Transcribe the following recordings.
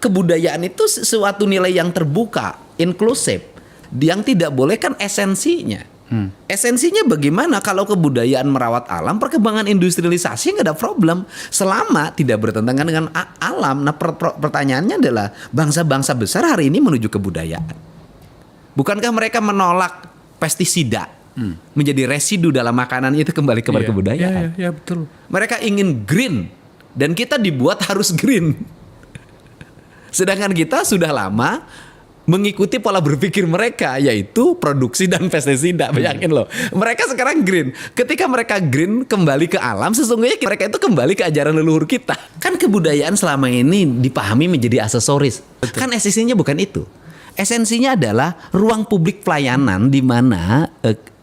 kebudayaan itu suatu nilai yang terbuka, inklusif, yang tidak boleh kan esensinya. Esensinya bagaimana kalau kebudayaan merawat alam, perkembangan industrialisasi nggak ada problem selama tidak bertentangan dengan alam. Nah pertanyaannya adalah bangsa-bangsa besar hari ini menuju kebudayaan. Bukankah mereka menolak pestisida menjadi residu dalam makanan itu kembali kepada kebudayaan? Iya, betul. Mereka ingin green dan kita dibuat harus green. Sedangkan kita sudah lama mengikuti pola berpikir mereka, yaitu produksi dan pestisida. Bayangin loh, mereka sekarang green. Ketika mereka green kembali ke alam, sesungguhnya mereka itu kembali ke ajaran leluhur kita. Kan kebudayaan selama ini dipahami menjadi aksesoris. Betul. Kan esensinya bukan itu. Esensinya adalah ruang publik pelayanan di mana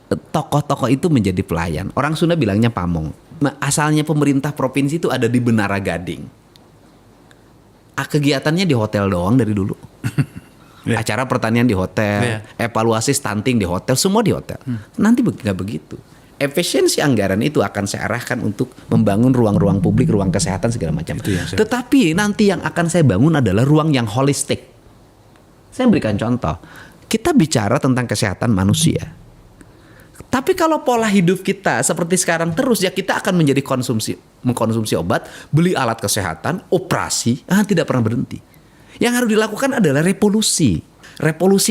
tokoh-tokoh itu menjadi pelayan. Orang Sunda bilangnya pamong. Asalnya pemerintah provinsi itu ada di Menara Gading. Kegiatannya di hotel doang dari dulu. Acara pertanian di hotel, evaluasi stunting di hotel, semua di hotel. Nanti nggak begitu. Efisiensi anggaran itu akan saya arahkan untuk membangun ruang-ruang publik, ruang kesehatan segala macam. Tetapi nanti yang akan saya bangun adalah ruang yang holistik. Saya berikan contoh. Kita bicara tentang kesehatan manusia. Tapi kalau pola hidup kita seperti sekarang terus, ya kita akan menjadi mengkonsumsi obat, beli alat kesehatan, operasi, tidak pernah berhenti. Yang harus dilakukan adalah revolusi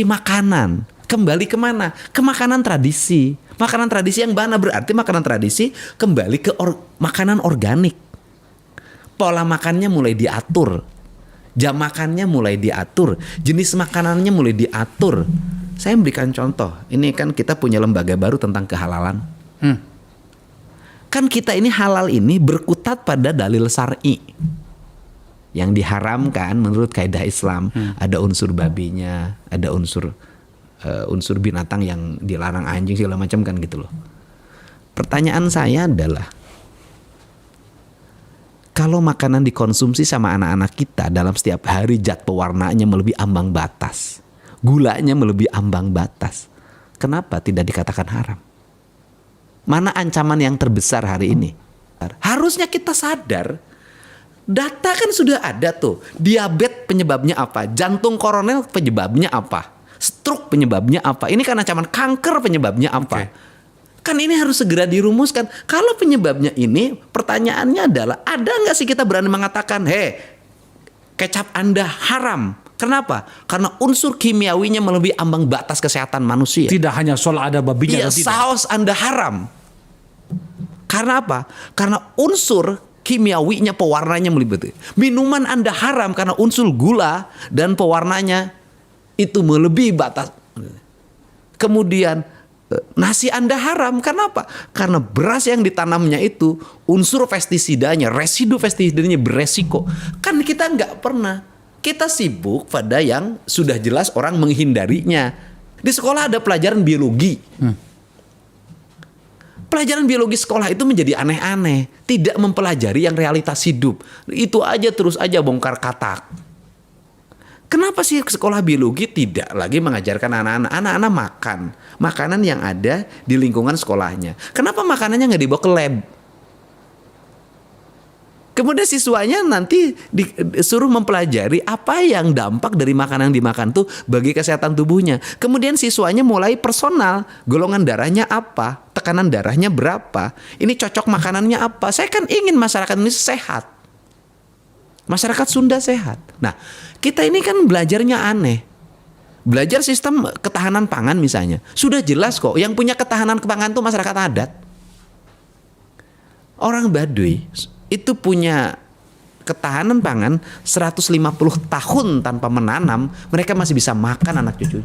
makanan. Kembali kemana? Ke makanan tradisi. Makanan tradisi yang mana? Berarti makanan tradisi kembali ke makanan organik. Pola makannya mulai diatur. Jam makannya mulai diatur. Jenis makanannya mulai diatur. Saya memberikan contoh. Ini kan kita punya lembaga baru tentang kehalalan. Kan kita ini halal ini berkutat pada dalil syar'i. Yang diharamkan menurut kaidah Islam, ada unsur babinya, ada unsur binatang yang dilarang, anjing segala macam kan gitu loh. Pertanyaan saya adalah, kalau makanan dikonsumsi sama anak-anak kita dalam setiap hari, zat pewarnanya melebihi ambang batas, gulanya melebihi ambang batas, kenapa tidak dikatakan haram? Mana ancaman yang terbesar hari ini? Harusnya kita sadar. Data kan sudah ada tuh. Diabetes penyebabnya apa? Jantung koroner penyebabnya apa? Stroke penyebabnya apa? Ini kan ancaman kanker penyebabnya apa? Kan ini harus segera dirumuskan. Kalau penyebabnya ini, pertanyaannya adalah, ada nggak sih kita berani mengatakan, kecap Anda haram? Kenapa? Karena unsur kimiawinya melebihi ambang batas kesehatan manusia. Tidak hanya soal ada babinya. Iya, saus Anda haram. Karena apa? Karena unsur kimiawinya, pewarnanya melibatkan. Minuman Anda haram karena unsur gula dan pewarnanya itu melebihi batas. Kemudian nasi Anda haram karena apa? Karena beras yang ditanamnya itu unsur pestisidanya, residu pestisidanya beresiko. Kan kita nggak pernah. Kita sibuk pada yang sudah jelas orang menghindarinya. Di sekolah ada pelajaran biologi. Pelajaran biologi sekolah itu menjadi aneh-aneh. Tidak mempelajari yang realitas hidup. Itu aja terus aja bongkar katak. Kenapa sih sekolah biologi tidak lagi mengajarkan anak-anak? Anak-anak makan makanan yang ada di lingkungan sekolahnya. Kenapa makanannya nggak dibawa ke lab? Kemudian siswanya nanti disuruh mempelajari apa yang dampak dari makanan yang dimakan tuh bagi kesehatan tubuhnya. Kemudian siswanya mulai personal, golongan darahnya apa, tekanan darahnya berapa, ini cocok makanannya apa. Saya kan ingin masyarakat ini sehat, masyarakat Sunda sehat. Nah, kita ini kan belajarnya aneh. Belajar sistem ketahanan pangan misalnya, sudah jelas kok yang punya ketahanan pangan tuh masyarakat adat. Orang Baduy itu punya ketahanan pangan 150 tahun tanpa menanam, mereka masih bisa makan anak cucu.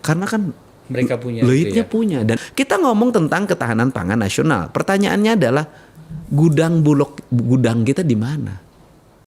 Karena kan mereka punya leitnya punya. Dan kita ngomong tentang ketahanan pangan nasional. Pertanyaannya adalah gudang kita di mana?